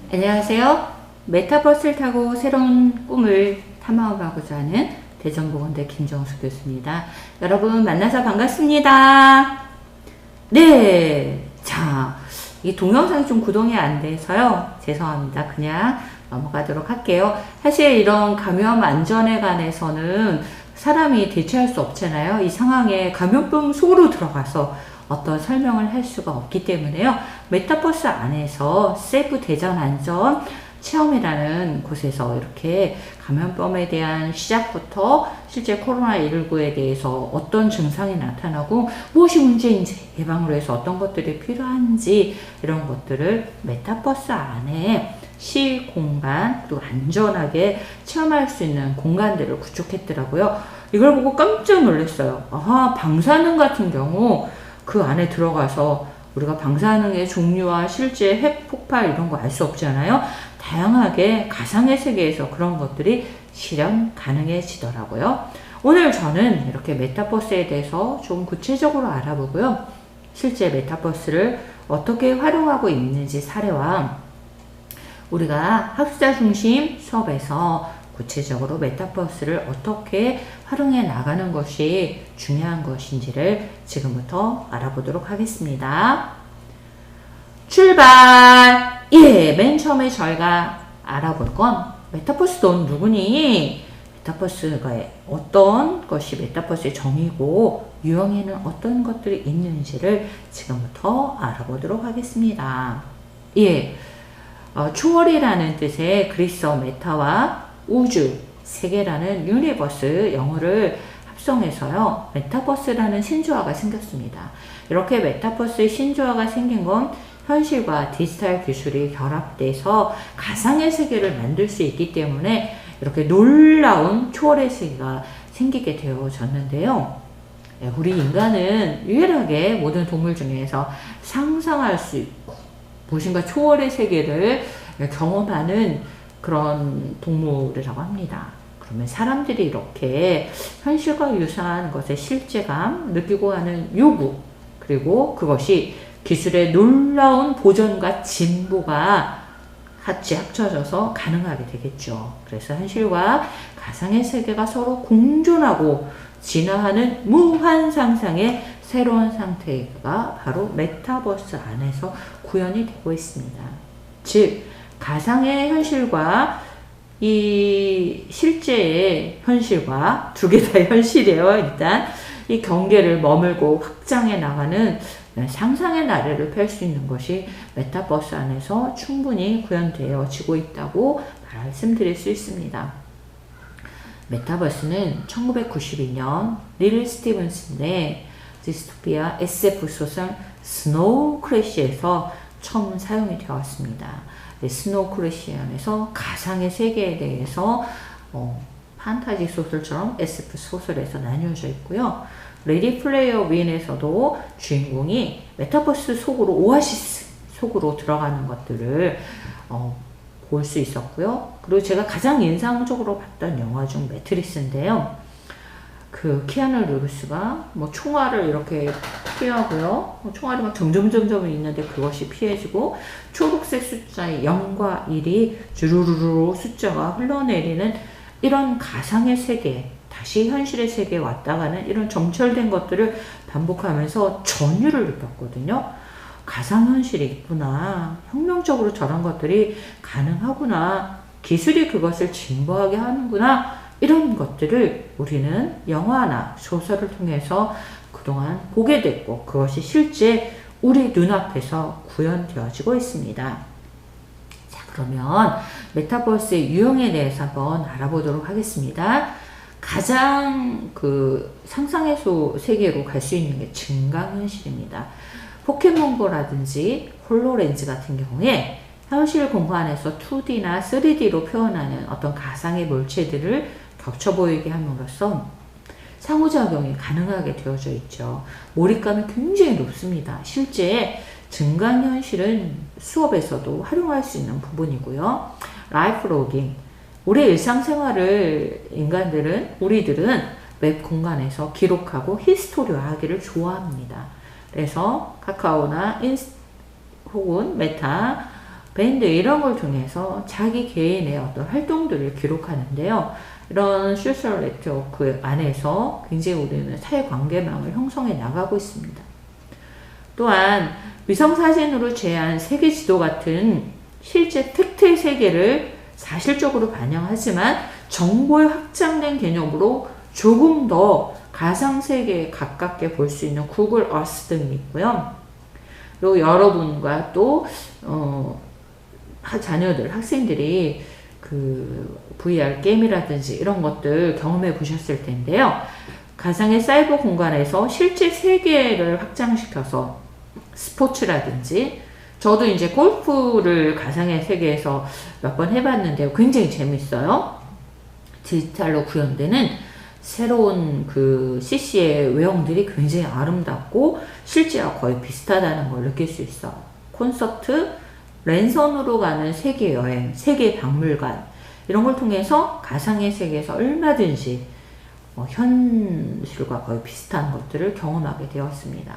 안녕하세요. 메타버스를 타고 새로운 꿈을 탐험하고자 하는 대전보건대 김정수 교수입니다. 여러분 만나서 반갑습니다. 네, 자, 이 동영상이 좀 구동이 안 돼서요. 죄송합니다. 그냥 넘어가도록 할게요. 사실 이런 감염 안전에 관해서는 사람이 대처할 수 없잖아요. 이 상황에 감염병 속으로 들어가서 어떤 설명을 할 수가 없기 때문에요. 메타버스 안에서 셀프 대전 안전 체험이라는 곳에서 이렇게 감염병에 대한 시작부터 실제 코로나19에 대해서 어떤 증상이 나타나고 무엇이 문제인지 예방으로 해서 어떤 것들이 필요한지 이런 것들을 메타버스 안에 시공간 그리고 안전하게 체험할 수 있는 공간들을 구축했더라고요. 이걸 보고 깜짝 놀랐어요. 아하, 방사능 같은 경우 그 안에 들어가서 우리가 방사능의 종류와 실제 핵 폭발 이런 거 알 수 없잖아요. 다양하게 가상의 세계에서 그런 것들이 실현 가능해지더라고요. 오늘 저는 이렇게 메타버스에 대해서 좀 구체적으로 알아보고요. 실제 메타버스를 어떻게 활용하고 있는지 사례와 우리가 학습자 중심 수업에서 구체적으로 메타버스를 어떻게 활용해 나가는 것이 중요한 것인지를 지금부터 알아보도록 하겠습니다. 출발! 예, 맨 처음에 저희가 알아볼 건 메타버스 넌 누구니? 메타버스가 어떤 것이 메타버스의 정의고 유형에는 어떤 것들이 있는지를 지금부터 알아보도록 하겠습니다. 예, 초월이라는 뜻의 그리스어 메타와 우주, 세계라는 유니버스 영어를 합성해서요. 메타버스라는 신조어가 생겼습니다. 이렇게 메타버스의 신조어가 생긴 건 현실과 디지털 기술이 결합돼서 가상의 세계를 만들 수 있기 때문에 이렇게 놀라운 초월의 세계가 생기게 되어졌는데요. 우리 인간은 유일하게 모든 동물 중에서 상상할 수 있고 무엇인가 초월의 세계를 경험하는 그런 동물이라고 합니다. 그러면 사람들이 이렇게 현실과 유사한 것에 실제감 느끼고 하는 요구 그리고 그것이 기술의 놀라운 보존과 진보가 같이 합쳐져서 가능하게 되겠죠. 그래서 현실과 가상의 세계가 서로 공존하고 진화하는 무한 상상의 새로운 상태가 바로 메타버스 안에서 구현이 되고 있습니다. 즉 가상의 현실과 이 실제의 현실과 두 개 다 현실이에요. 일단 이 경계를 머물고 확장해 나가는 상상의 나래를 펼 수 있는 것이 메타버스 안에서 충분히 구현되어지고 있다고 말씀드릴 수 있습니다. 메타버스는 1992년 릴 스티븐슨의 디스토피아 SF 소설 스노우 크래시에서 처음 사용이 되었습니다. 스노우 크래시 안에서 가상의 세계에 대해서 판타지 소설처럼 SF 소설에서 나뉘어져 있고요. 레디 플레이어 윈에서도 주인공이 메타버스 속으로 오아시스 속으로 들어가는 것들을 볼 수 있었고요. 그리고 제가 가장 인상적으로 봤던 영화 중 매트릭스인데요. 그 키아누 리브스가 뭐 총알을 이렇게 피하고요. 총알이 막 점점 있는데 그것이 피해지고 초록색 숫자의 0과 1이 주르르르 숫자가 흘러내리는 이런 가상의 세계, 다시 현실의 세계에 왔다가는 이런 점철된 것들을 반복하면서 전율을 느꼈거든요. 가상현실이 있구나. 혁명적으로 저런 것들이 가능하구나. 기술이 그것을 진보하게 하는구나. 이런 것들을 우리는 영화나 소설을 통해서 그동안 보게 됐고 그것이 실제 우리 눈앞에서 구현되어지고 있습니다. 자, 그러면 메타버스의 유형에 대해서 한번 알아보도록 하겠습니다. 가장 그 상상의 세계로 갈 수 있는 게 증강현실입니다. 포켓몬고라든지 홀로렌즈 같은 경우에 현실 공간에서 2D나 3D로 표현하는 어떤 가상의 물체들을 겹쳐 보이게 함으로써 상호작용이 가능하게 되어져 있죠. 몰입감이 굉장히 높습니다. 실제 증강현실은 수업에서도 활용할 수 있는 부분이고요. 라이프 로깅. 우리 일상생활을 우리들은 웹 공간에서 기록하고 히스토리화하기를 좋아합니다. 그래서 카카오나 혹은 메타 밴드 이런 걸 통해서 자기 개인의 어떤 활동들을 기록하는데요. 이런 소셜 네트워크 안에서 굉장히 우리는 사회관계망을 형성해 나가고 있습니다. 또한 위성사진으로 제한 세계지도 같은 실제 팩트의 세계를 사실적으로 반영하지만 정보의 확장된 개념으로 조금 더 가상세계에 가깝게 볼 수 있는 구글 어스 등이 있고요. 그리고 여러분과 또 자녀들, 학생들이 그 VR 게임이라든지 이런 것들 경험해 보셨을 텐데요. 가상의 사이버 공간에서 실제 세계를 확장시켜서 스포츠라든지, 저도 이제 골프를 가상의 세계에서 몇 번 해봤는데요. 굉장히 재밌어요. 디지털로 구현되는 새로운 그 CC의 외형들이 굉장히 아름답고 실제와 거의 비슷하다는 걸 느낄 수 있어. 콘서트, 랜선으로 가는 세계 여행, 세계 박물관 이런 걸 통해서 가상의 세계에서 얼마든지 현실과 거의 비슷한 것들을 경험하게 되었습니다.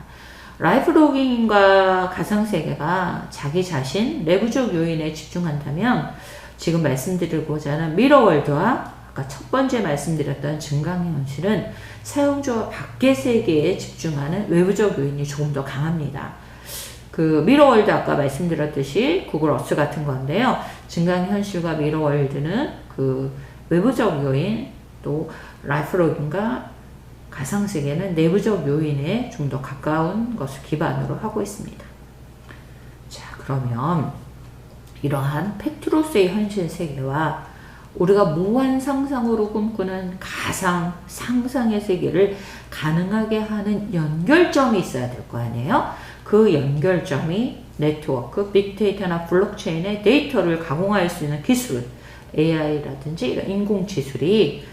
라이프 로깅과 가상세계가 자기 자신, 내부적 요인에 집중한다면 지금 말씀드리고자 하는 미러월드와 아까 첫 번째 말씀드렸던 증강현실은 사용자 밖의 세계에 집중하는 외부적 요인이 조금 더 강합니다. 그 미러월드 아까 말씀드렸듯이 구글 어스 같은 건데요. 증강현실과 미러월드는 그 외부적 요인, 또 라이프 로깅과 가상세계는 내부적 요인에 좀 더 가까운 것을 기반으로 하고 있습니다. 자, 그러면 이러한 팩트로스의 현실 세계와 우리가 무한 상상으로 꿈꾸는 가상 상상의 세계를 가능하게 하는 연결점이 있어야 될 거 아니에요? 그 연결점이 네트워크, 빅데이터나 블록체인의 데이터를 가공할 수 있는 기술, AI라든지 이런 인공지술이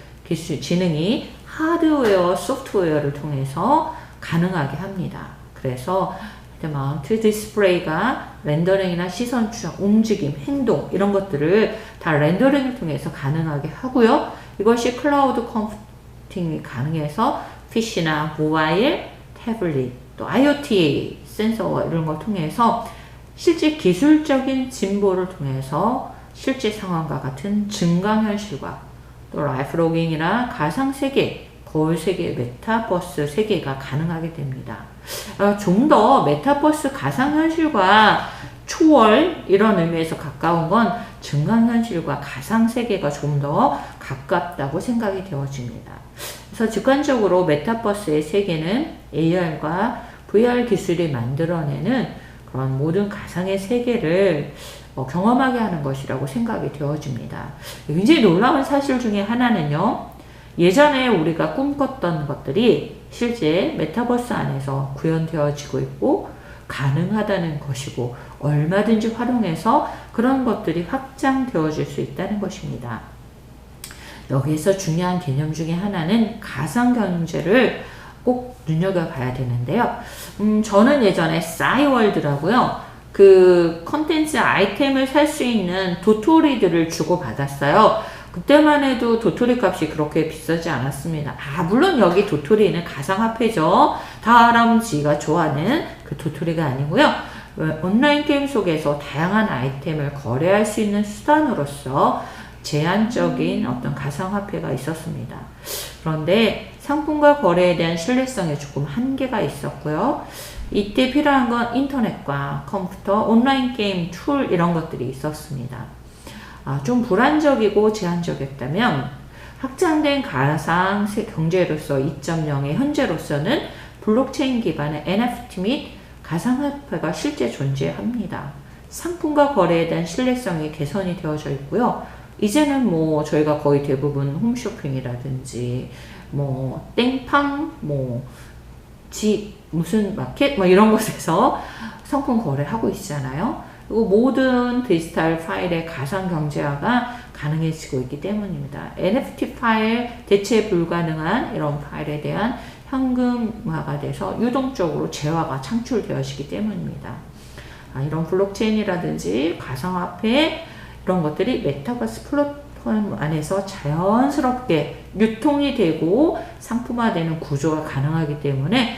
지능이 하드웨어, 소프트웨어를 통해서 가능하게 합니다. 그래서 마운트 디스플레이가 렌더링이나 시선 추적, 움직임, 행동 이런 것들을 다 렌더링을 통해서 가능하게 하고요. 이것이 클라우드 컴퓨팅이 가능해서 PC나 모바일, 태블릿, 또 IoT 센서 이런 걸 통해서 실제 기술적인 진보를 통해서 실제 상황과 같은 증강현실과 또 라이프 로깅이나 가상세계, 거울세계, 메타버스 세계가 가능하게 됩니다. 좀 더 메타버스 가상현실과 초월 이런 의미에서 가까운 건 증강현실과 가상세계가 좀 더 가깝다고 생각이 되어집니다. 그래서 직관적으로 메타버스의 세계는 AR과 VR 기술이 만들어내는 그런 모든 가상의 세계를 경험하게 하는 것이라고 생각이 되어집니다. 굉장히 놀라운 사실 중에 하나는요. 예전에 우리가 꿈꿨던 것들이 실제 메타버스 안에서 구현되어지고 있고 가능하다는 것이고 얼마든지 활용해서 그런 것들이 확장되어질 수 있다는 것입니다. 여기에서 중요한 개념 중에 하나는 가상경제를 꼭 눈여겨봐야 되는데요. 저는 예전에 싸이월드라고요. 그 컨텐츠 아이템을 살 수 있는 도토리들을 주고 받았어요. 그때만 해도 도토리 값이 그렇게 비싸지 않았습니다. 물론 여기 도토리는 가상화폐죠. 다람쥐가 좋아하는 그 도토리가 아니고요. 온라인 게임 속에서 다양한 아이템을 거래할 수 있는 수단으로서 제한적인 어떤 가상화폐가 있었습니다. 그런데 상품과 거래에 대한 신뢰성에 조금 한계가 있었고요. 이때 필요한 건 인터넷과 컴퓨터, 온라인 게임 툴 이런 것들이 있었습니다. 좀 불안적이고 제한적이었다면 확장된 가상 경제로서 2.0의 현재로서는 블록체인 기반의 NFT 및 가상화폐가 실제 존재합니다. 상품과 거래에 대한 신뢰성이 개선이 되어져 있고요. 이제는 뭐 저희가 거의 대부분 홈쇼핑이라든지 뭐 땡팡 무슨 마켓 이런 곳에서 상품 거래하고 있잖아요. 그리고 모든 디지털 파일의 가상 경제화가 가능해지고 있기 때문입니다. NFT 파일, 대체 불가능한 이런 파일에 대한 현금화가 돼서 유동적으로 재화가 창출되어지기 때문입니다. 이런 블록체인이라든지 가상화폐 이런 것들이 메타버스 플랫폼 안에서 자연스럽게 유통이 되고 상품화되는 구조가 가능하기 때문에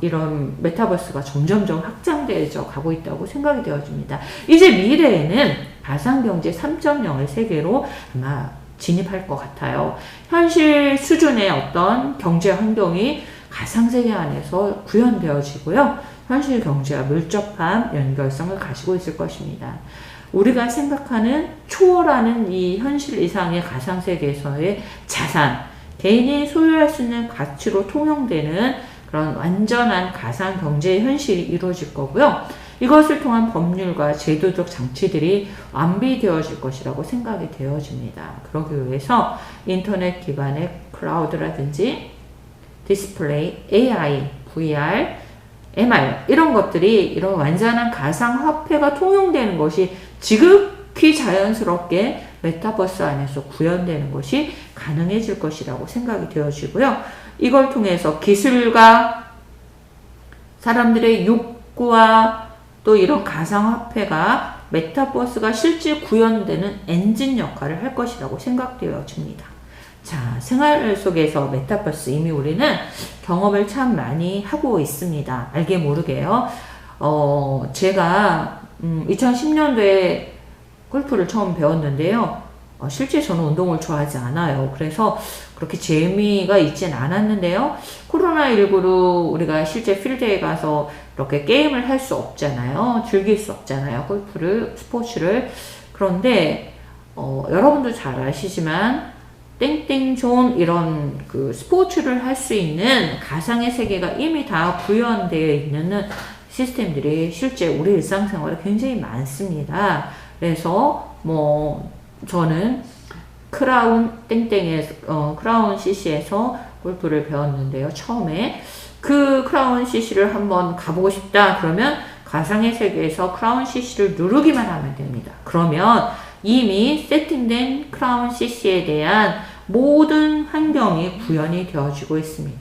이런 메타버스가 점점점 확장되어져 가고 있다고 생각이 되어집니다. 이제 미래에는 가상경제 3.0의 세계로 아마 진입할 것 같아요. 현실 수준의 어떤 경제 환경이 가상세계 안에서 구현되어지고요. 현실 경제와 밀접한 연결성을 가지고 있을 것입니다. 우리가 생각하는 초월하는 이 현실 이상의 가상세계에서의 자산, 개인이 소유할 수 있는 가치로 통용되는 그런 완전한 가상경제의 현실이 이루어질 거고요. 이것을 통한 법률과 제도적 장치들이 완비되어질 것이라고 생각이 되어집니다. 그러기 위해서 인터넷 기반의 클라우드라든지 디스플레이, AI, VR, MR 이런 것들이 이런 완전한 가상화폐가 통용되는 것이 지극히 자연스럽게 메타버스 안에서 구현되는 것이 가능해질 것이라고 생각이 되어지고요. 이걸 통해서 기술과 사람들의 욕구와 또 이런 가상화폐가 메타버스가 실제 구현되는 엔진 역할을 할 것이라고 생각되어집니다. 자, 생활 속에서 메타버스 이미 우리는 경험을 참 많이 하고 있습니다. 알게 모르게요. 제가 2010년도에 골프를 처음 배웠는데요. 실제 저는 운동을 좋아하지 않아요. 그래서 그렇게 재미가 있진 않았는데요. 코로나19로 우리가 실제 필드에 가서 이렇게 게임을 할 수 없잖아요. 즐길 수 없잖아요. 골프를, 스포츠를. 그런데 여러분도 잘 아시지만 땡땡존 이런 그 스포츠를 할 수 있는 가상의 세계가 이미 다 구현되어 있는 시스템들이 실제 우리 일상생활에 굉장히 많습니다. 그래서 저는 크라운 땡땡에서 크라운 CC에서 골프를 배웠는데요. 처음에 그 크라운 CC를 한번 가보고 싶다 그러면 가상의 세계에서 크라운 CC를 누르기만 하면 됩니다. 그러면 이미 세팅된 크라운 CC에 대한 모든 환경이 구현이 되어지고 있습니다.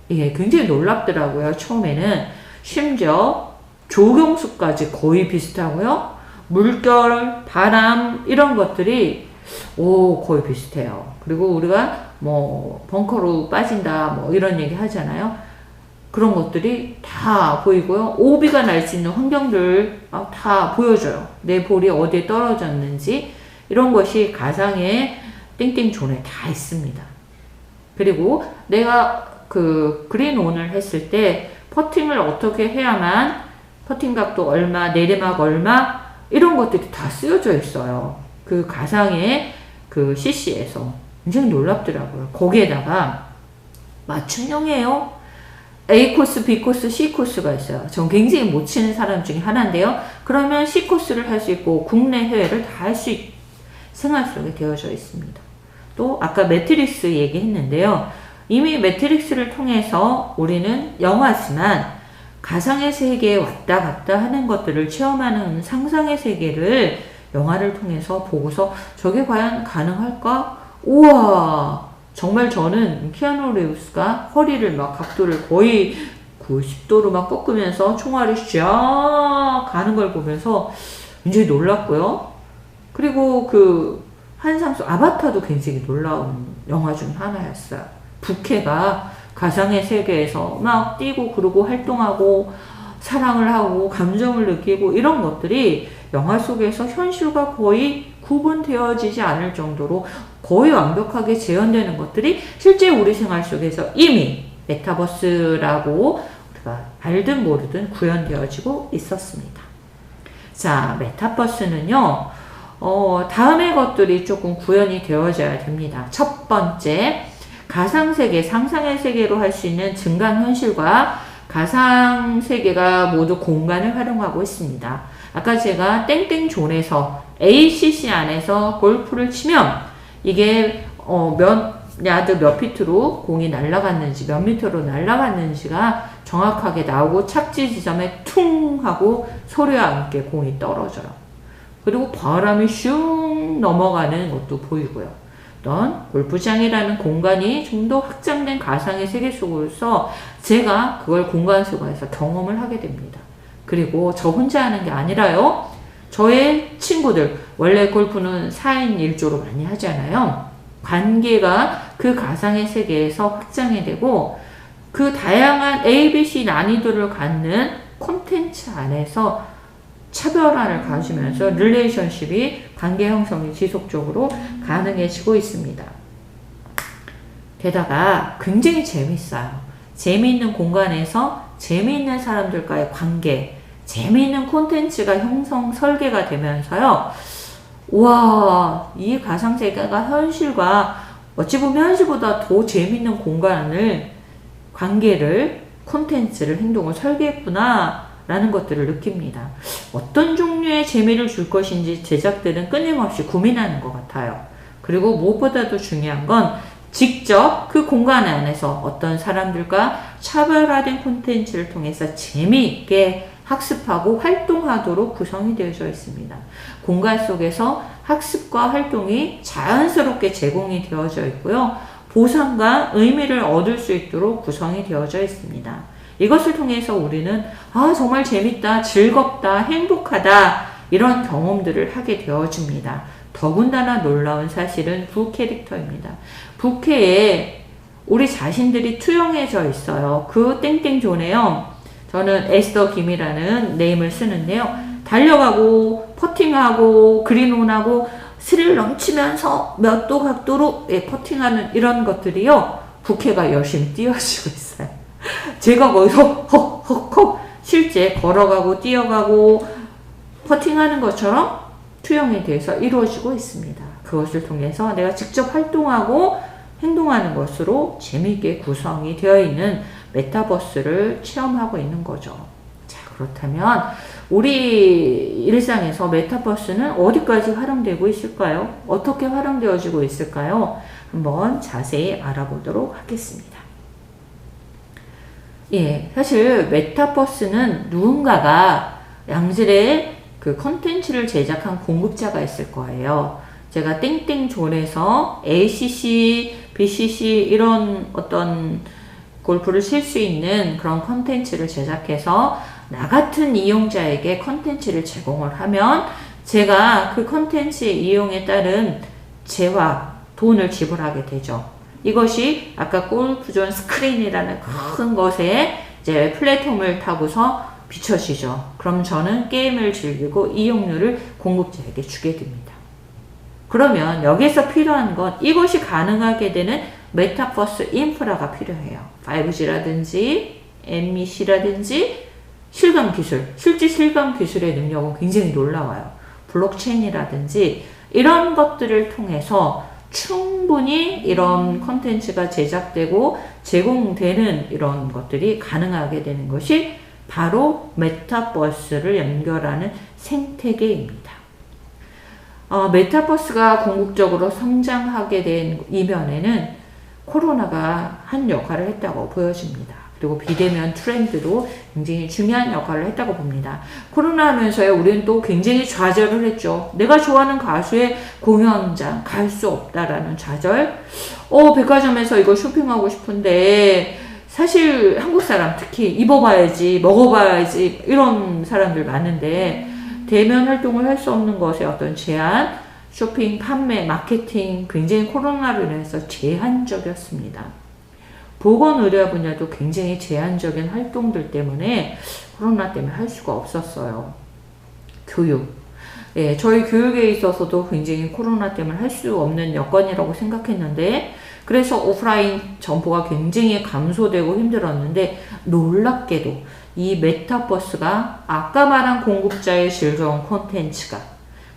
이게 굉장히 놀랍더라고요. 처음에는 심지어 조경수까지 거의 비슷하고요. 물결, 바람 이런 것들이 거의 비슷해요. 그리고 우리가 벙커로 빠진다 이런 얘기 하잖아요. 그런 것들이 다 보이고요. 오비가 날 수 있는 환경들 다 보여줘요. 내 볼이 어디에 떨어졌는지 이런 것이 가상의 땡땡존에 다 있습니다. 그리고 내가 그 그린온을 했을 때 퍼팅을 어떻게 해야만 퍼팅 각도 얼마, 내리막 얼마 이런 것들이 다 쓰여져 있어요. 그 가상의 그 CC에서 굉장히 놀랍더라고요. 거기에다가 맞춤형이에요. A 코스, B 코스, C 코스가 있어요. 전 굉장히 못 치는 사람 중에 하나인데요. 그러면 C 코스를 할 수 있고 국내 해외를 다 할 수 생활 속에 되어져 있습니다. 또 아까 매트릭스 얘기했는데요. 이미 매트릭스를 통해서 우리는 영화지만 가상의 세계에 왔다 갔다 하는 것들을 체험하는 상상의 세계를 영화를 통해서 보고서 저게 과연 가능할까? 우와! 정말 저는 키아누 리브스가 허리를 각도를 거의 90도로 꺾으면서 총알이 쫙 가는 걸 보면서 굉장히 놀랐고요. 그리고 그 환상 속 아바타도 굉장히 놀라운 영화 중 하나였어요. 부캐가 가상의 세계에서 막 뛰고 그러고 활동하고 사랑을 하고 감정을 느끼고 이런 것들이 영화 속에서 현실과 거의 구분되어지지 않을 정도로 거의 완벽하게 재현되는 것들이 실제 우리 생활 속에서 이미 메타버스라고 우리가 알든 모르든 구현되어지고 있었습니다. 자, 메타버스는요, 다음의 것들이 조금 구현이 되어져야 됩니다. 첫 번째, 가상세계, 상상의 세계로 할 수 있는 증강현실과 가상세계가 모두 공간을 활용하고 있습니다. 아까 제가 땡땡존에서 ACC 안에서 골프를 치면 이게 몇 야드 몇 피트로 공이 날아갔는지 몇 미터로 날아갔는지가 정확하게 나오고 착지 지점에 퉁 하고 소리와 함께 공이 떨어져요. 그리고 바람이 슝 넘어가는 것도 보이고요. 어떤 골프장이라는 공간이 좀 더 확장된 가상의 세계 속으로서 제가 그걸 공간 속에서 경험을 하게 됩니다. 그리고 저 혼자 하는 게 아니라요. 저의 친구들, 원래 골프는 4인 1조로 많이 하잖아요. 관계가 그 가상의 세계에서 확장이 되고 그 다양한 ABC 난이도를 갖는 콘텐츠 안에서 차별화를 가지면서 릴레이션십이 관계 형성이 지속적으로 가능해지고 있습니다. 게다가 굉장히 재밌어요. 재미있는 공간에서 재미있는 사람들과의 관계, 재미있는 콘텐츠가 형성 설계가 되면서요. 와, 이 가상세계가 현실과 어찌 보면 현실보다 더 재미있는 공간을, 관계를, 콘텐츠를, 행동을 설계했구나 라는 것들을 느낍니다. 어떤 종류의 재미를 줄 것인지 제작들은 끊임없이 고민하는 것 같아요. 그리고 무엇보다도 중요한 건 직접 그 공간 안에서 어떤 사람들과 차별화된 콘텐츠를 통해서 재미있게 학습하고 활동하도록 구성이 되어져 있습니다. 공간 속에서 학습과 활동이 자연스럽게 제공이 되어져 있고요. 보상과 의미를 얻을 수 있도록 구성이 되어져 있습니다. 이것을 통해서 우리는 정말 재밌다, 즐겁다, 행복하다 이런 경험들을 하게 되어집니다. 더군다나 놀라운 사실은 부캐릭터입니다. 부캐에 우리 자신들이 투영해져 있어요. 그 땡땡존에요. 저는 에스더 김이라는 네임을 쓰는데요. 달려가고 퍼팅하고 그린온하고 스릴 넘치면서 몇 도 각도로 퍼팅하는 이런 것들이요. 부캐가 열심히 띄워주고 있어요. 제가 거기서 헉헉헉 실제 걸어가고 뛰어가고 퍼팅하는 것처럼 투영이 돼서 이루어지고 있습니다. 그것을 통해서 내가 직접 활동하고 행동하는 것으로 재미있게 구성이 되어 있는 메타버스를 체험하고 있는 거죠. 자, 그렇다면 우리 일상에서 메타버스는 어디까지 활용되고 있을까요? 어떻게 활용되어지고 있을까요? 한번 자세히 알아보도록 하겠습니다. 예, 사실 메타버스는 누군가가 양질의 그 컨텐츠를 제작한 공급자가 있을 거예요. 제가 땡땡존에서 ACC, BCC 이런 어떤 골프를 칠 수 있는 그런 컨텐츠를 제작해서 나 같은 이용자에게 컨텐츠를 제공을 하면 제가 그 컨텐츠의 이용에 따른 재화, 돈을 지불하게 되죠. 이것이 아까 골프존 스크린이라는 큰 것에 이제 플랫폼을 타고서 비춰지죠. 그럼 저는 게임을 즐기고 이용료를 공급자에게 주게 됩니다. 그러면 여기서 필요한 건 이것이 가능하게 되는 메타버스 인프라가 필요해요. 5G라든지 MEC라든지 실감 기술, 실제 실감 기술의 능력은 굉장히 놀라워요. 블록체인이라든지 이런 것들을 통해서 충분히 이런 컨텐츠가 제작되고 제공되는 이런 것들이 가능하게 되는 것이 바로 메타버스를 연결하는 생태계입니다. 메타버스가 궁극적으로 성장하게 된 이면에는 코로나가 한 역할을 했다고 보여집니다. 그리고 비대면 트렌드로 굉장히 중요한 역할을 했다고 봅니다. 코로나 하면서요, 우리는 또 굉장히 좌절을 했죠. 내가 좋아하는 가수의 공연장 갈 수 없다라는 좌절. 백화점에서 이거 쇼핑하고 싶은데 사실 한국 사람 특히 입어봐야지, 먹어봐야지 이런 사람들 많은데 대면 활동을 할 수 없는 것에 어떤 제한, 쇼핑, 판매, 마케팅 굉장히 코로나로 인해서 제한적이었습니다. 보건의료 분야도 굉장히 제한적인 활동들 때문에 코로나 때문에 할 수가 없었어요. 교육. 예, 저희 교육에 있어서도 굉장히 코로나 때문에 할 수 없는 여건이라고 생각했는데 그래서 오프라인 점포가 굉장히 감소되고 힘들었는데 놀랍게도 이 메타버스가 아까 말한 공급자의 즐거운 콘텐츠가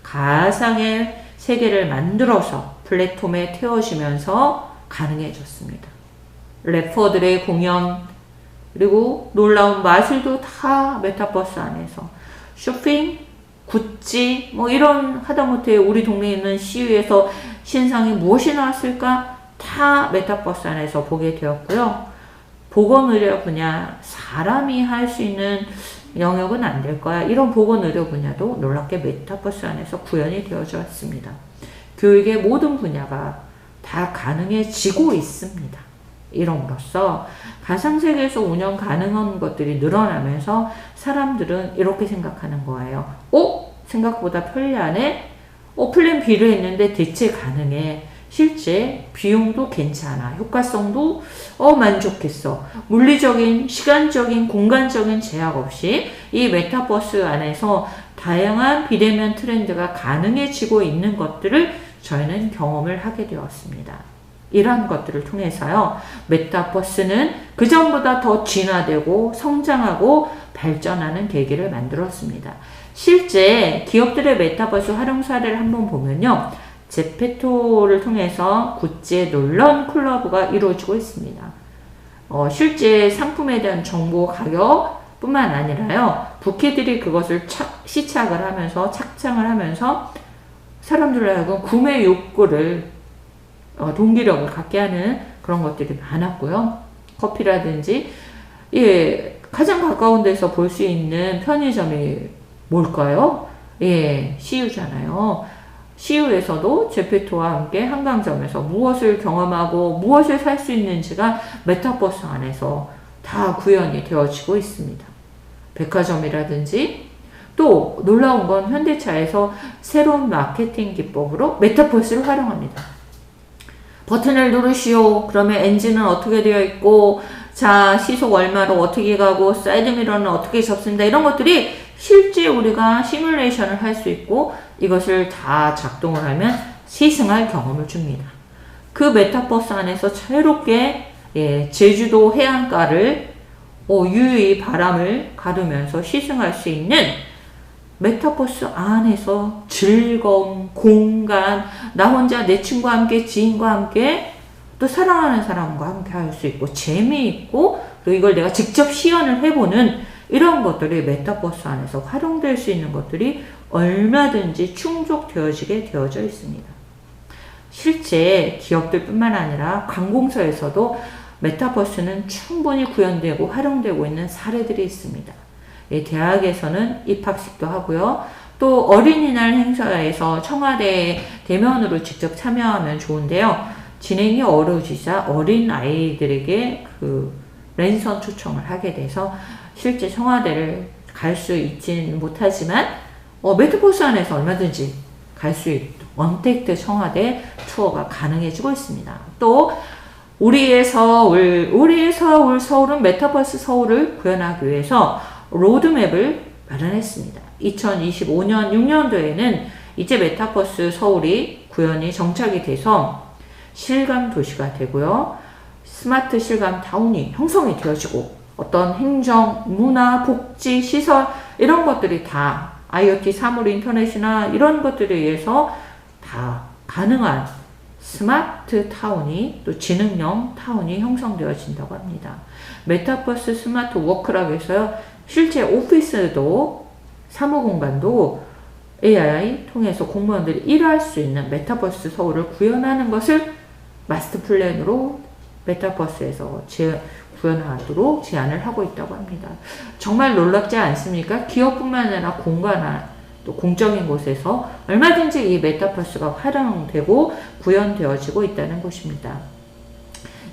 가상의 세계를 만들어서 플랫폼에 태워지면서 가능해졌습니다. 래퍼들의 공연 그리고 놀라운 마술도 다 메타버스 안에서 쇼핑, 구찌 뭐 이런 하다못해 우리 동네에 있는 CU에서 신상이 무엇이 나왔을까 다 메타버스 안에서 보게 되었고요. 보건의료 분야 사람이 할 수 있는 영역은 안 될 거야. 이런 보건의료 분야도 놀랍게 메타버스 안에서 구현이 되어져 왔습니다. 교육의 모든 분야가 다 가능해지고 있습니다. 이름으로써 가상세계에서 운영 가능한 것들이 늘어나면서 사람들은 이렇게 생각하는 거예요. 생각보다 편리하네? 플랜 B를 했는데 대체 가능해. 실제 비용도 괜찮아. 효과성도 만족했어. 물리적인, 시간적인, 공간적인 제약 없이 이 메타버스 안에서 다양한 비대면 트렌드가 가능해지고 있는 것들을 저희는 경험을 하게 되었습니다. 이러한 것들을 통해서요, 메타버스는 그전보다 더 진화되고 성장하고 발전하는 계기를 만들었습니다. 실제 기업들의 메타버스 활용 사례를 한번 보면요, 제페토를 통해서 구찌의 놀라운 콜라보가 이루어지고 있습니다. 실제 상품에 대한 정보, 가격 뿐만 아니라요, 부캐들이 그것을 시착을 하면서 착장을 하면서 사람들을 하여금 구매 욕구를 동기력을 갖게 하는 그런 것들이 많았고요. 커피라든지 가장 가까운 데서 볼 수 있는 편의점이 뭘까요? CU잖아요. CU에서도 제페토와 함께 한강점에서 무엇을 경험하고 무엇을 살 수 있는지가 메타버스 안에서 다 구현이 되어지고 있습니다. 백화점이라든지 또 놀라운 건 현대차에서 새로운 마케팅 기법으로 메타버스를 활용합니다. 버튼을 누르시오. 그러면 엔진은 어떻게 되어 있고, 자, 시속 얼마로 어떻게 가고, 사이드미러는 어떻게 접습니다. 이런 것들이 실제 우리가 시뮬레이션을 할 수 있고, 이것을 다 작동을 하면 시승할 경험을 줍니다. 그 메타버스 안에서 자유롭게 제주도 해안가를 유유히 바람을 가르면서 시승할 수 있는 메타버스 안에서 즐거움, 공간, 나 혼자 내 친구와 함께, 지인과 함께, 또 사랑하는 사람과 함께 할 수 있고, 재미있고, 그리고 이걸 내가 직접 시연을 해보는 이런 것들이 메타버스 안에서 활용될 수 있는 것들이 얼마든지 충족되어지게 되어져 있습니다. 실제 기업들뿐만 아니라 관공서에서도 메타버스는 충분히 구현되고 활용되고 있는 사례들이 있습니다. 대학에서는 입학식도 하고요. 또 어린이날 행사에서 청와대 대면으로 직접 참여하면 좋은데요. 진행이 어려우시자 어린 아이들에게 랜선 초청을 하게 돼서 실제 청와대를 갈 수 있지는 못하지만 메타버스 안에서 얼마든지 갈 수 있도록 언택트 청와대 투어가 가능해지고 있습니다. 또 우리의 서울은 메타버스 서울을 구현하기 위해서 로드맵을 마련했습니다. 2025년 6년도에는 이제 메타버스 서울이 구현이 정착이 돼서 실감 도시가 되고요. 스마트 실감 타운이 형성이 되어지고 어떤 행정, 문화, 복지, 시설 이런 것들이 다 IoT 사물 인터넷이나 이런 것들에 의해서 다 가능한 스마트 타운이 또 지능형 타운이 형성되어진다고 합니다. 메타버스 스마트 워크라고 해서요. 실제 오피스도 사무공간도 AI 통해서 공무원들이 일할 수 있는 메타버스 서울을 구현하는 것을 마스터 플랜으로 메타버스에서 구현하도록 제안을 하고 있다고 합니다. 정말 놀랍지 않습니까? 기업뿐만 아니라 공간화 또 공적인 곳에서 얼마든지 이 메타버스가 활용되고 구현되어지고 있다는 것입니다.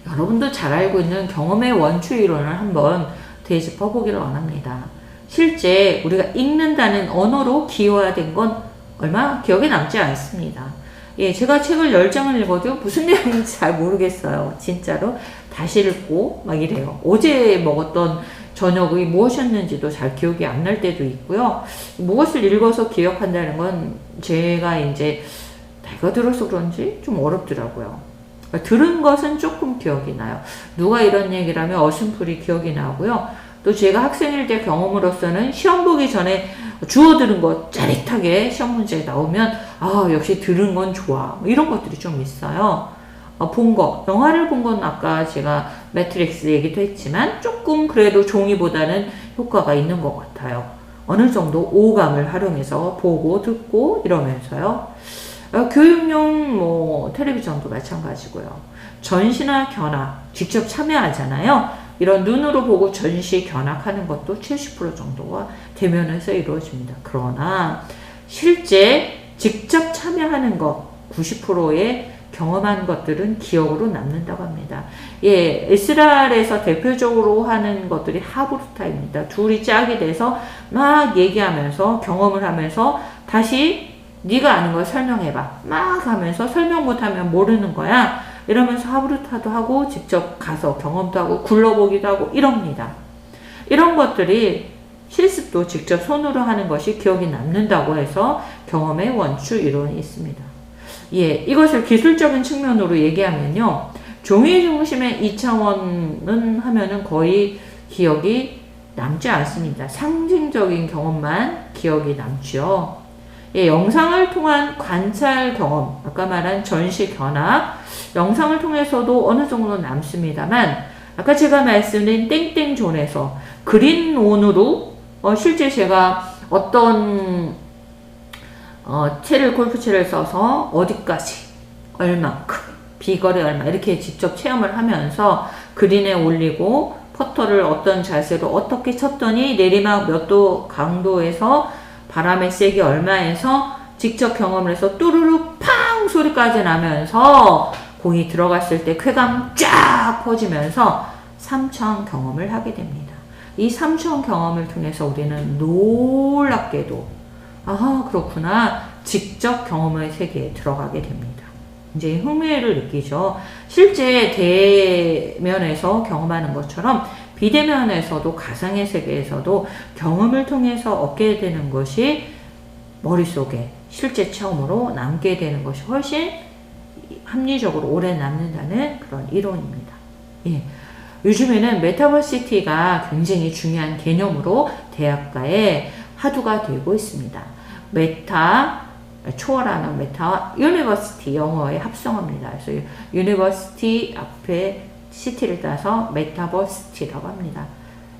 여러분도 잘 알고 있는 경험의 원추 이론을 한번 되짚어 보기를 원합니다. 실제 우리가 읽는다는 언어로 기여화된 건 얼마 기억에 남지 않습니다. 제가 책을 10장을 읽어도 무슨 내용인지 잘 모르겠어요. 진짜로 다시 읽고 막 이래요. 어제 먹었던 저녁이 무엇이었는지도 잘 기억이 안 날 때도 있고요. 무엇을 읽어서 기억한다는 건 제가 이제 나이가 들어서 그런지 좀 어렵더라고요. 들은 것은 조금 기억이 나요. 누가 이런 얘기를 하면 어심풀이 기억이 나고요. 또 제가 학생일 때 경험으로서는 시험 보기 전에 주워 들은 거 짜릿하게 시험 문제에 나오면 역시 들은 건 좋아. 이런 것들이 좀 있어요. 영화를 본 건 아까 제가 매트릭스 얘기도 했지만 조금 그래도 종이보다는 효과가 있는 것 같아요. 어느 정도 오감을 활용해서 보고 듣고 이러면서요. 교육용 텔레비전도 마찬가지고요. 전시나 견학 직접 참여하잖아요. 이런 눈으로 보고 전시 견학하는 것도 70% 정도가 대면에서 이루어집니다. 그러나 실제 직접 참여하는 것 90%의 경험한 것들은 기억으로 남는다고 합니다. SR에서 대표적으로 하는 것들이 하브루타입니다. 둘이 짝이 돼서 막 얘기하면서 경험을 하면서 다시 네가 아는 걸 설명해봐. 막 하면서 설명 못하면 모르는 거야. 이러면서 하부르타도 하고 직접 가서 경험도 하고 굴러보기도 하고 이럽니다. 이런 것들이 실습도 직접 손으로 하는 것이 기억이 남는다고 해서 경험의 원추 이론이 있습니다. 예, 이것을 기술적인 측면으로 얘기하면요. 종이 중심의 2차원은 하면은 거의 기억이 남지 않습니다. 상징적인 경험만 기억이 남죠. 예, 영상을 통한 관찰 경험, 아까 말한 전시 견학, 영상을 통해서도 어느 정도 남습니다만, 아까 제가 말씀드린 땡땡존에서 그린온으로 실제 제가 어떤 골프채를 써서 어디까지, 얼만큼, 비거리 얼마 이렇게 직접 체험을 하면서 그린에 올리고 퍼터를 어떤 자세로 어떻게 쳤더니 내리막 몇 도 강도에서 바람의 세기 얼마에서 직접 경험을 해서 뚜루루 팡 소리까지 나면서 공이 들어갔을 때 쾌감 쫙 퍼지면서 3차원 경험을 하게 됩니다. 이 3차원 경험을 통해서 우리는 놀랍게도 아하 그렇구나 직접 경험의 세계에 들어가게 됩니다. 이제 흥미를 느끼죠. 실제 대면에서 경험하는 것처럼 비대면에서도 가상의 세계에서도 경험을 통해서 얻게 되는 것이 머릿속에 실제 체험으로 남게 되는 것이 훨씬 합리적으로 오래 남는다는 그런 이론입니다. 예. 요즘에는 메타버시티가 굉장히 중요한 개념으로 대학가에 화두가 되고 있습니다. 초월하는 메타와 유니버시티 영어의 합성어입니다. 그래서 유니버시티 앞에 시티를 따서 메타버시티라고 합니다.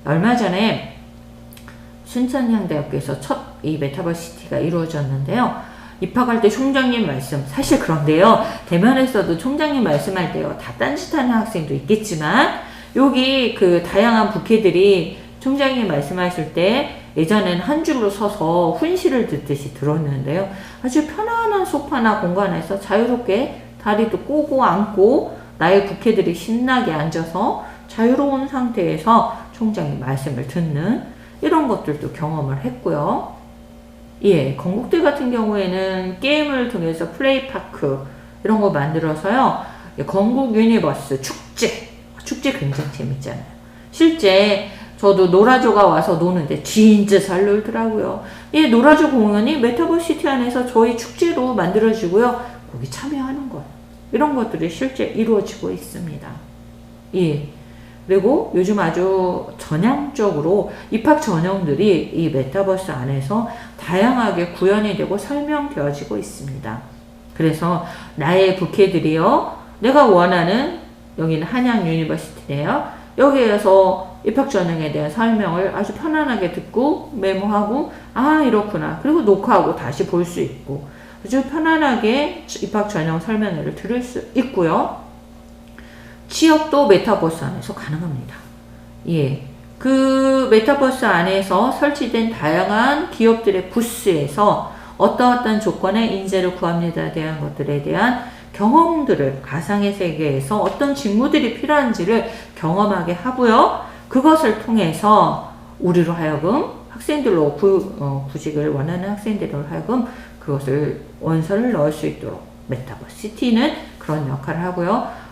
얼마 전에 순천향대학교에서 첫 이 메타버시티가 이루어졌는데요. 입학할 때 총장님 말씀, 사실 그런데요. 대면에서도 총장님 말씀할 때요. 다 딴짓하는 학생도 있겠지만 여기 그 다양한 부캐들이 총장님 말씀하실 때 예전엔 한 줄로 서서 훈시를 듣듯이 들었는데요. 아주 편안한 소파나 공간에서 자유롭게 다리도 꼬고 앉고 나의 부캐들이 신나게 앉아서 자유로운 상태에서 총장의 말씀을 듣는 이런 것들도 경험을 했고요. 예, 건국대 같은 경우에는 게임을 통해서 플레이파크 이런 거 만들어서요. 건국 유니버스 축제 굉장히 재밌잖아요. 실제 저도 노라조가 와서 노는데 진짜 잘 놀더라고요. 예, 노라조 공연이 메타버시티 안에서 저희 축제로 만들어지고요. 거기 참여하는 거예요. 이런 것들이 실제 이루어지고 있습니다. 예. 그리고 요즘 아주 전향적으로 입학 전형들이 이 메타버스 안에서 다양하게 구현이 되고 설명되어지고 있습니다. 그래서 나의 부캐들이요. 내가 원하는 여기는 한양 유니버시티네요. 여기에서 입학 전형에 대한 설명을 아주 편안하게 듣고 메모하고 아 이렇구나. 그리고 녹화하고 다시 볼 수 있고 아주 편안하게 입학 전형 설명회를 들을 수 있고요. 취업도 메타버스 안에서 가능합니다. 예. 그 메타버스 안에서 설치된 다양한 기업들의 부스에서 어떠한 조건에 인재를 구합니다에 대한 것들에 대한 경험들을 가상의 세계에서 어떤 직무들이 필요한지를 경험하게 하고요. 그것을 통해서 우리로 하여금 학생들로 구직을 원하는 학생들로 하여금 그것을 원서를 넣을 수 있도록 메타버시티는 그런 역할을 하고요.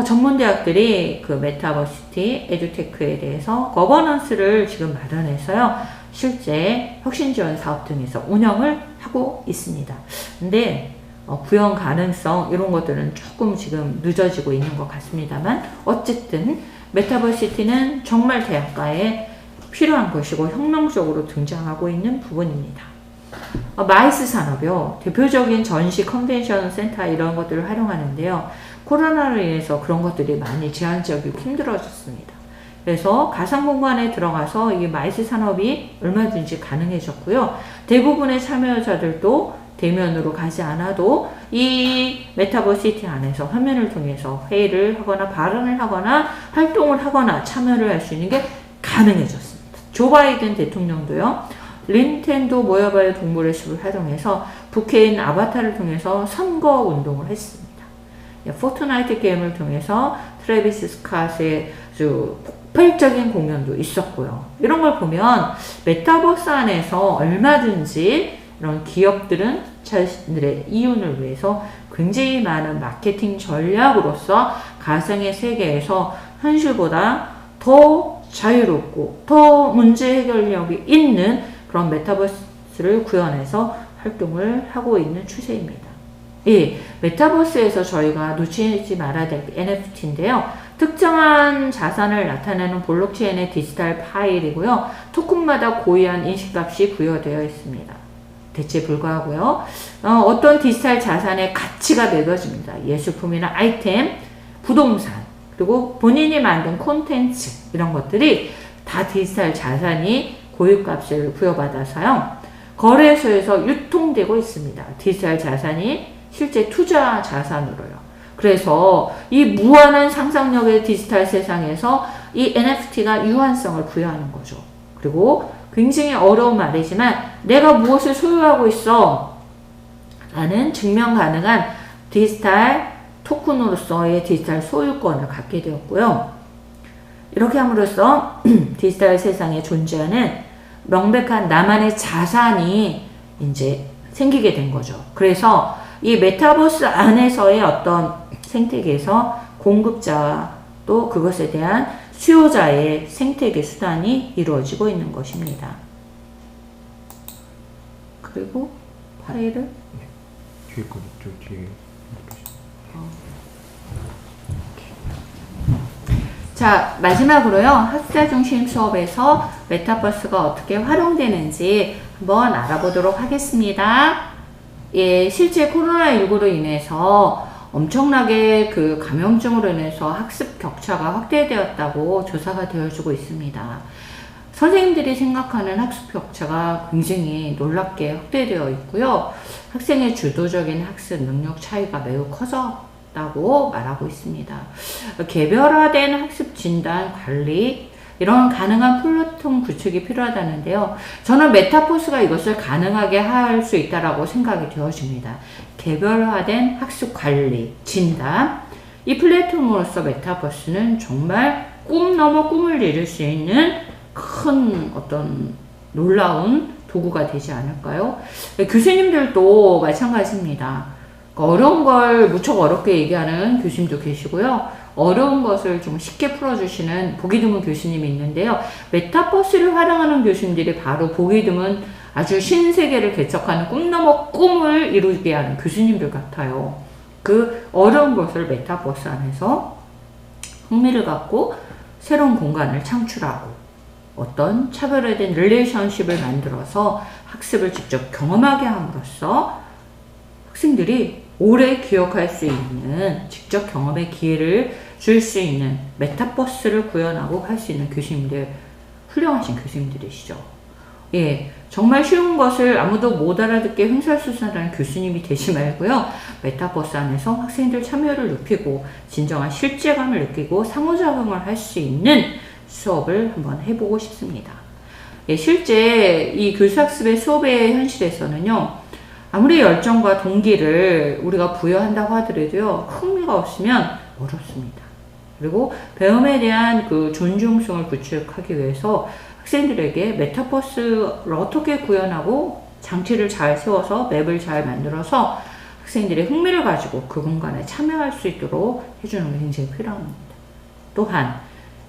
전문대학들이 그 메타버시티 에듀테크에 대해서 거버넌스를 지금 마련해서요. 실제 혁신지원 사업 등에서 운영을 하고 있습니다. 근데 구현 가능성 이런 것들은 조금 지금 늦어지고 있는 것 같습니다만 어쨌든 메타버시티는 정말 대학가에 필요한 것이고 혁명적으로 등장하고 있는 부분입니다. 마이스 산업이요. 대표적인 전시 컨벤션 센터 이런 것들을 활용하는데요. 코로나로 인해서 그런 것들이 많이 제한적이고 힘들어졌습니다. 그래서 가상 공간에 들어가서 이 마이스 산업이 얼마든지 가능해졌고요. 대부분의 참여자들도 대면으로 가지 않아도 이 메타버시티 안에서 화면을 통해서 회의를 하거나 발언을 하거나 활동을 하거나 참여를 할 수 있는 게 가능해졌습니다. 조 바이든 대통령도요. 닌텐도 모바일 동물의 숲을 활용해서 부캐인 아바타를 통해서 선거 운동을 했습니다. 포트나이트 게임을 통해서 트래비스 스캇의 아주 폭발적인 공연도 있었고요. 이런 걸 보면 메타버스 안에서 얼마든지 이런 기업들은 자신들의 이윤을 위해서 굉장히 많은 마케팅 전략으로서 가상의 세계에서 현실보다 더 자유롭고 더 문제 해결력이 있는 그런 메타버스를 구현해서 활동을 하고 있는 추세입니다. 예, 메타버스에서 저희가 놓치지 말아야 될 NFT인데요. 특정한 자산을 나타내는 블록체인의 디지털 파일이고요. 토큰마다 고유한 인식값이 부여되어 있습니다. 대체 불가하고요. 어떤 디지털 자산의 가치가 매겨집니다. 예술품이나 아이템, 부동산, 그리고 본인이 만든 콘텐츠 이런 것들이 다 디지털 자산이 고유값을 부여받아서요. 거래소에서 유통되고 있습니다. 디지털 자산이 실제 투자 자산으로요. 그래서 이 무한한 상상력의 디지털 세상에서 이 NFT가 유한성을 부여하는 거죠. 그리고 굉장히 어려운 말이지만 내가 무엇을 소유하고 있어 라는 증명 가능한 디지털 토큰으로서의 디지털 소유권을 갖게 되었고요. 이렇게 함으로써 디지털 세상에 존재하는 명백한 나만의 자산이 이제 생기게 된 거죠. 그래서 이 메타버스 안에서의 어떤 생태계에서 공급자와 또 그것에 대한 수요자의 생태계 수단이 이루어지고 있는 것입니다. 그리고 파일을 뒤에 거 저 뒤에. 자, 마지막으로요. 학사 중심 수업에서 메타버스가 어떻게 활용되는지 한번 알아보도록 하겠습니다. 예, 실제 코로나19로 인해서 엄청나게 그 감염증으로 인해서 학습 격차가 확대되었다고 조사가 되어지고 있습니다. 선생님들이 생각하는 학습 격차가 굉장히 놀랍게 확대되어 있고요. 학생의 주도적인 학습 능력 차이가 매우 커졌다고 말하고 있습니다. 개별화된 학습 진단 관리, 이런 가능한 플랫폼 구축이 필요하다는데요. 저는 메타버스가 이것을 가능하게 할 수 있다라고 생각이 되어집니다. 개별화된 학습 관리, 진단, 이 플랫폼으로서 메타버스는 정말 꿈 넘어 꿈을 이룰 수 있는 큰 어떤 놀라운 도구가 되지 않을까요? 교수님들도 마찬가지입니다. 어려운 걸 무척 어렵게 얘기하는 교수님도 계시고요. 어려운 것을 좀 쉽게 풀어주시는 보기 드문 교수님이 있는데요. 메타버스를 활용하는 교수님들이 바로 보기 드문 아주 신세계를 개척하는 꿈 넘어 꿈을 이루게 하는 교수님들 같아요. 그 어려운 것을 메타버스 안에서 흥미를 갖고 새로운 공간을 창출하고 어떤 차별화된 릴레이션십을 만들어서 학습을 직접 경험하게 함으로써 학생들이 오래 기억할 수 있는 직접 경험의 기회를 줄 수 있는 메타버스를 구현하고 할 수 있는 교수님들, 훌륭하신 교수님들이시죠. 예, 정말 쉬운 것을 아무도 못 알아듣게 횡설수설하는 교수님이 되지 말고요. 메타버스 안에서 학생들 참여를 높이고 진정한 실제감을 느끼고 상호작용을 할 수 있는 수업을 한번 해보고 싶습니다. 예, 실제 이 교수학습의 수업의 현실에서는요. 아무리 열정과 동기를 우리가 부여한다고 하더라도요. 흥미가 없으면 어렵습니다. 그리고 배움에 대한 그 존중성을 구축하기 위해서 학생들에게 메타버스를 어떻게 구현하고 장치를 잘 세워서 맵을 잘 만들어서 학생들의 흥미를 가지고 그 공간에 참여할 수 있도록 해주는 게 굉장히 필요합니다. 또한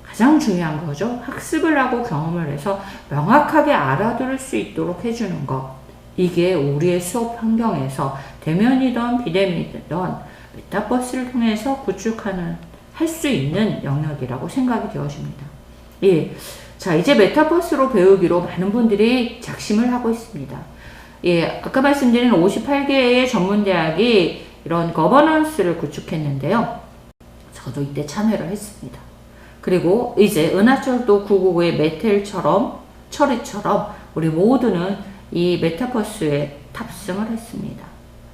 가장 중요한 거죠. 학습을 하고 경험을 해서 명확하게 알아들을 수 있도록 해주는 것. 이게 우리의 수업 환경에서 대면이든 비대면이든 메타버스를 통해서 구축하는 할 수 있는 영역이라고 생각이 되어집니다. 예, 자 이제 메타버스로 배우기로 많은 분들이 작심을 하고 있습니다. 예, 아까 말씀드린 58개의 전문대학이 이런 거버넌스를 구축했는데요. 저도 이때 참여를 했습니다. 그리고 이제 은하철도 999의 메텔처럼 철이처럼 우리 모두는 이 메타버스에 탑승을 했습니다.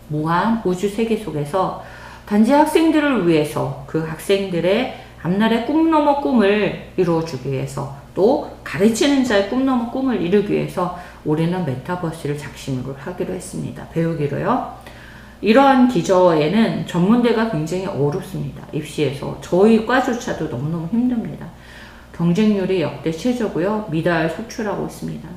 무한 우주 세계 속에서 단지 학생들을 위해서 그 학생들의 앞날의 꿈 넘어 꿈을 이루어주기 위해서 또 가르치는 자의 꿈 넘어 꿈을 이루기 위해서 우리는 메타버스를 작심으로 하기로 했습니다. 배우기로요. 이러한 기저에는 전문대가 굉장히 어렵습니다. 입시에서 저희 과조차도 너무너무 힘듭니다. 경쟁률이 역대 최저고요. 미달 속출하고 있습니다.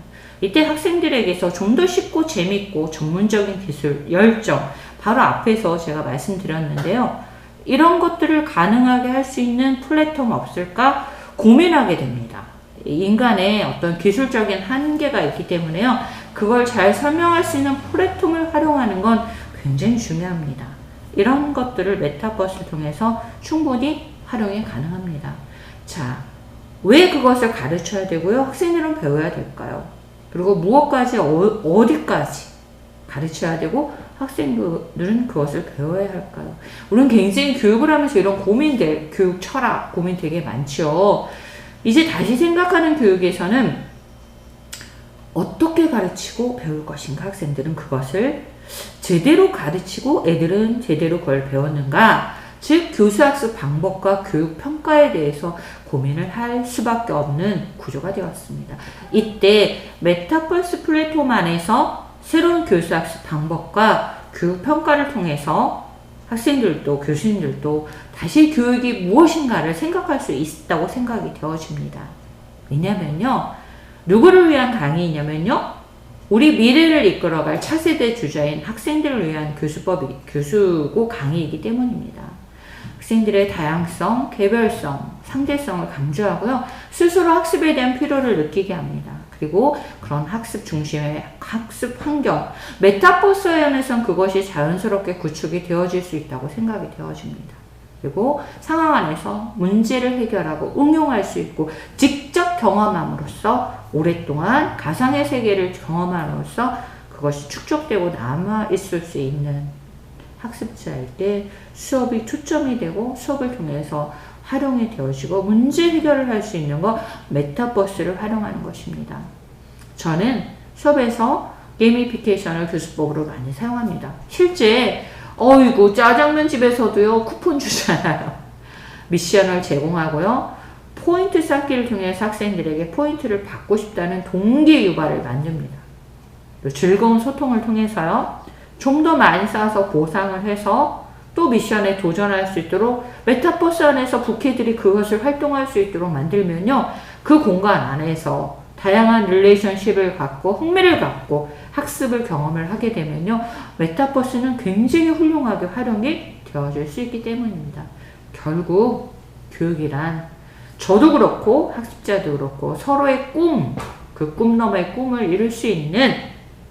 이때 학생들에게서 좀 더 쉽고 재밌고 전문적인 기술, 열정, 바로 앞에서 제가 말씀드렸는데요. 이런 것들을 가능하게 할 수 있는 플랫폼 없을까 고민하게 됩니다. 인간의 어떤 기술적인 한계가 있기 때문에요. 그걸 잘 설명할 수 있는 플랫폼을 활용하는 건 굉장히 중요합니다. 이런 것들을 메타버스를 통해서 충분히 활용이 가능합니다. 자, 왜 그것을 가르쳐야 되고요? 학생들은 배워야 될까요? 그리고 무엇까지 어디까지 가르쳐야 되고 학생들은 그것을 배워야 할까요? 우리는 굉장히 교육을 하면서 이런 고민들, 교육 철학 고민 되게 많죠. 이제 다시 생각하는 교육에서는 어떻게 가르치고 배울 것인가, 학생들은 그것을 제대로 가르치고 애들은 제대로 그걸 배웠는가, 즉 교수학습 방법과 교육 평가에 대해서 고민을 할 수밖에 없는 구조가 되었습니다. 이때 메타버스 플랫폼 안에서 새로운 교수학습 방법과 교육 평가를 통해서 학생들도 교수님들도 다시 교육이 무엇인가를 생각할 수 있다고 생각이 되어집니다. 왜냐면요, 누구를 위한 강의냐면요, 우리 미래를 이끌어갈 차세대 주자인 학생들을 위한 교수고 강의이기 때문입니다. 학생들의 다양성, 개별성, 상대성을 강조하고요. 스스로 학습에 대한 필요를 느끼게 합니다. 그리고 그런 학습 중심의 학습 환경, 메타버스 안에선 그것이 자연스럽게 구축이 되어질 수 있다고 생각이 되어집니다. 그리고 상황 안에서 문제를 해결하고 응용할 수 있고 직접 경험함으로써 오랫동안 가상의 세계를 경험함으로써 그것이 축적되고 남아있을 수 있는 학습자일 때 수업이 초점이 되고 수업을 통해서 활용이 되어지고 문제 해결을 할 수 있는 거 메타버스를 활용하는 것입니다. 저는 수업에서 게이미피케이션을 교수법으로 많이 사용합니다. 실제 어이구 짜장면 집에서도요 쿠폰 주잖아요. 미션을 제공하고요. 포인트 쌓기를 통해서 학생들에게 포인트를 받고 싶다는 동기 유발을 만듭니다. 즐거운 소통을 통해서요. 좀 더 많이 쌓아서 보상을 해서 또 미션에 도전할 수 있도록 메타버스 안에서 부캐들이 그것을 활동할 수 있도록 만들면요. 그 공간 안에서 다양한 릴레이션십을 갖고 흥미를 갖고 학습을 경험을 하게 되면요. 메타버스는 굉장히 훌륭하게 활용이 되어질 수 있기 때문입니다. 결국 교육이란 저도 그렇고 학습자도 그렇고 서로의 꿈, 그 꿈 너머의 꿈을 이룰 수 있는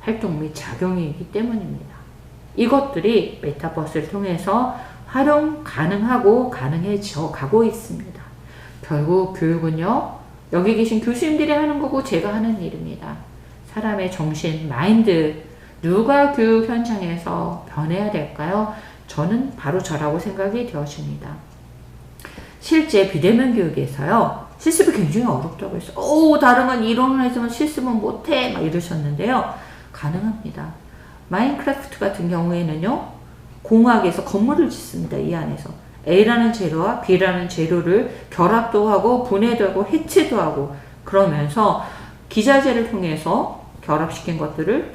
활동 및 작용이기 때문입니다. 이것들이 메타버스를 통해서 활용 가능하고 가능해져 가고 있습니다. 결국 교육은요, 여기 계신 교수님들이 하는 거고 제가 하는 일입니다. 사람의 정신, 마인드, 누가 교육 현장에서 변해야 될까요? 저는 바로 저라고 생각이 되어집니다. 실제 비대면 교육에서요, 실습이 굉장히 어렵다고 했어요. 다른 건 이론을 해서만 실습은 못해 막 이러셨는데요. 가능합니다. 마인크래프트 같은 경우에는요, 공학에서 건물을 짓습니다. 이 안에서 A라는 재료와 B라는 재료를 결합도 하고 분해도 하고 해체도 하고 그러면서 기자재를 통해서 결합시킨 것들을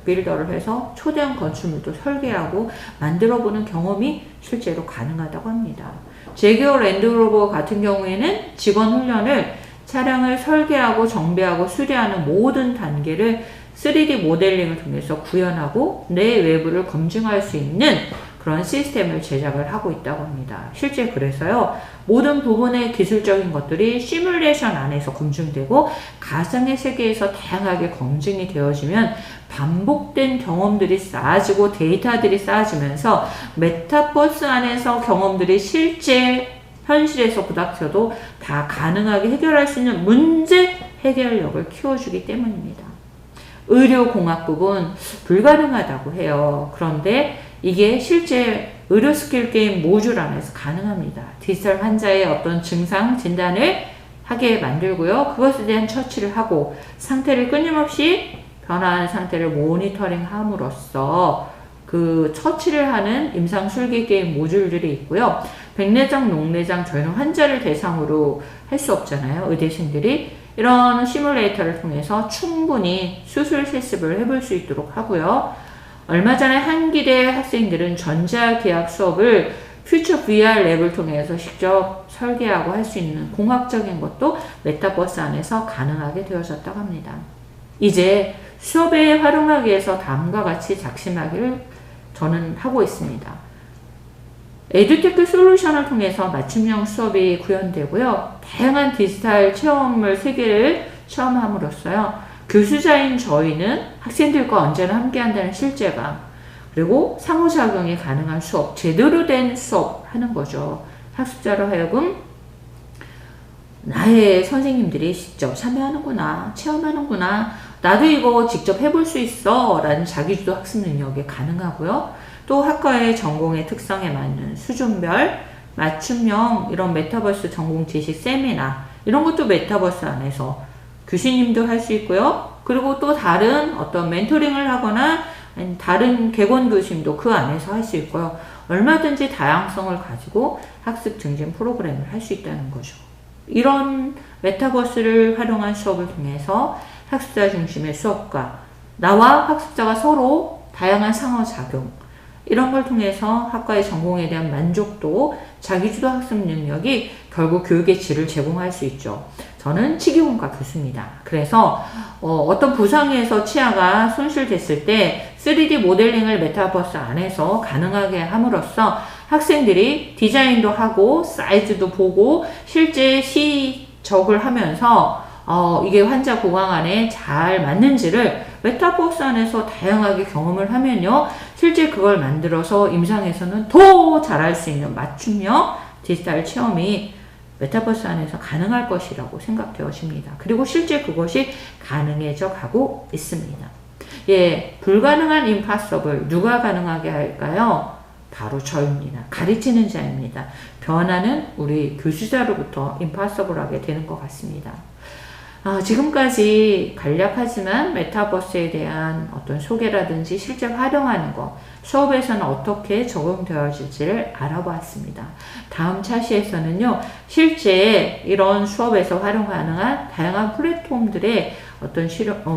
빌더를 해서 초대형 건축물도 설계하고 만들어보는 경험이 실제로 가능하다고 합니다. 제기어 랜드로버 같은 경우에는 직원 훈련을 차량을 설계하고 정비하고 수리하는 모든 단계를 3D 모델링을 통해서 구현하고 내 외부를 검증할 수 있는 그런 시스템을 제작을 하고 있다고 합니다. 실제 그래서요, 모든 부분의 기술적인 것들이 시뮬레이션 안에서 검증되고 가상의 세계에서 다양하게 검증이 되어지면 반복된 경험들이 쌓아지고 데이터들이 쌓아지면서 메타버스 안에서 경험들이 실제 현실에서 부닥쳐도 다 가능하게 해결할 수 있는 문제 해결력을 키워주기 때문입니다. 의료공학 부분 불가능하다고 해요. 그런데 이게 실제 의료 스킬 게임 모듈 안에서 가능합니다. 디지털 환자의 어떤 증상 진단을 하게 만들고요. 그것에 대한 처치를 하고 상태를 끊임없이 변화하는 상태를 모니터링 함으로써 그 처치를 하는 임상술기 게임 모듈들이 있고요. 백내장, 녹내장 저희는 환자를 대상으로 할 수 없잖아요. 의대생들이 이런 시뮬레이터를 통해서 충분히 수술 실습을 해볼 수 있도록 하고요. 얼마 전에 한기대 학생들은 전자계약 수업을 퓨처 VR 랩을 통해서 직접 설계하고 할 수 있는 공학적인 것도 메타버스 안에서 가능하게 되어졌다고 합니다. 이제 수업에 활용하기 위해서 다음과 같이 작심하기를 저는 하고 있습니다. 에듀테크 솔루션을 통해서 맞춤형 수업이 구현되고요. 다양한 디지털 체험물 세계를 체험함으로써요. 교수자인 저희는 학생들과 언제나 함께한다는 실제감, 그리고 상호작용이 가능한 수업, 제대로 된 수업 하는 거죠. 학습자로 하여금 나의 선생님들이 직접 참여하는구나, 체험하는구나, 나도 이거 직접 해볼 수 있어 라는 자기주도 학습 능력이 가능하고요. 또 학과의 전공의 특성에 맞는 수준별, 맞춤형 이런 메타버스 전공 지식 세미나 이런 것도 메타버스 안에서 교수님도 할 수 있고요. 그리고 또 다른 어떤 멘토링을 하거나 다른 객원 교수님도 그 안에서 할 수 있고요. 얼마든지 다양성을 가지고 학습 증진 프로그램을 할 수 있다는 거죠. 이런 메타버스를 활용한 수업을 통해서 학습자 중심의 수업과 나와 학습자가 서로 다양한 상호작용, 이런 걸 통해서 학과의 전공에 대한 만족도, 자기주도 학습 능력이 결국 교육의 질을 제공할 수 있죠. 저는 치기공과 교수입니다. 그래서 어떤 부상에서 치아가 손실됐을 때 3D 모델링을 메타버스 안에서 가능하게 함으로써 학생들이 디자인도 하고 사이즈도 보고 실제 시적을 하면서 이게 환자 구강 안에 잘 맞는지를 메타버스 안에서 다양하게 경험을 하면요. 실제 그걸 만들어서 임상에서는 더 잘할 수 있는 맞춤형 디지털 체험이 메타버스 안에서 가능할 것이라고 생각되어집니다. 그리고 실제 그것이 가능해져 가고 있습니다. 예, 불가능한 임파서블 누가 가능하게 할까요? 바로 저입니다. 가르치는 자입니다. 변화는 우리 교수자로부터 임파서블하게 되는 것 같습니다. 지금까지 간략하지만 메타버스에 대한 어떤 소개라든지 실제 활용하는 것, 수업에서는 어떻게 적용되어질지를 알아보았습니다. 다음 차시에서는요, 실제 이런 수업에서 활용 가능한 다양한 플랫폼들의 어떤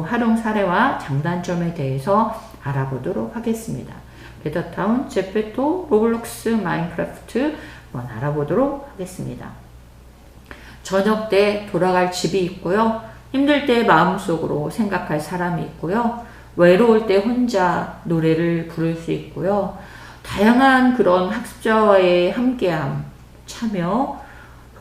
활용 사례와 장단점에 대해서 알아보도록 하겠습니다. 베더타운, 제페토, 로블록스, 마인크래프트 한번 알아보도록 하겠습니다. 저녁 때 돌아갈 집이 있고요. 힘들 때 마음속으로 생각할 사람이 있고요. 외로울 때 혼자 노래를 부를 수 있고요. 다양한 그런 학습자와의 함께함, 참여,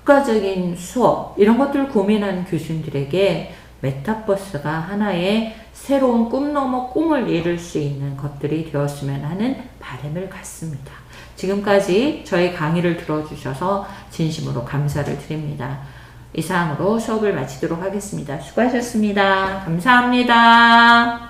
효과적인 수업 이런 것들을 고민하는 교수님들에게 메타버스가 하나의 새로운 꿈 넘어 꿈을 이룰 수 있는 것들이 되었으면 하는 바람을 갖습니다. 지금까지 저희 강의를 들어주셔서 진심으로 감사를 드립니다. 이상으로 수업을 마치도록 하겠습니다. 수고하셨습니다. 감사합니다.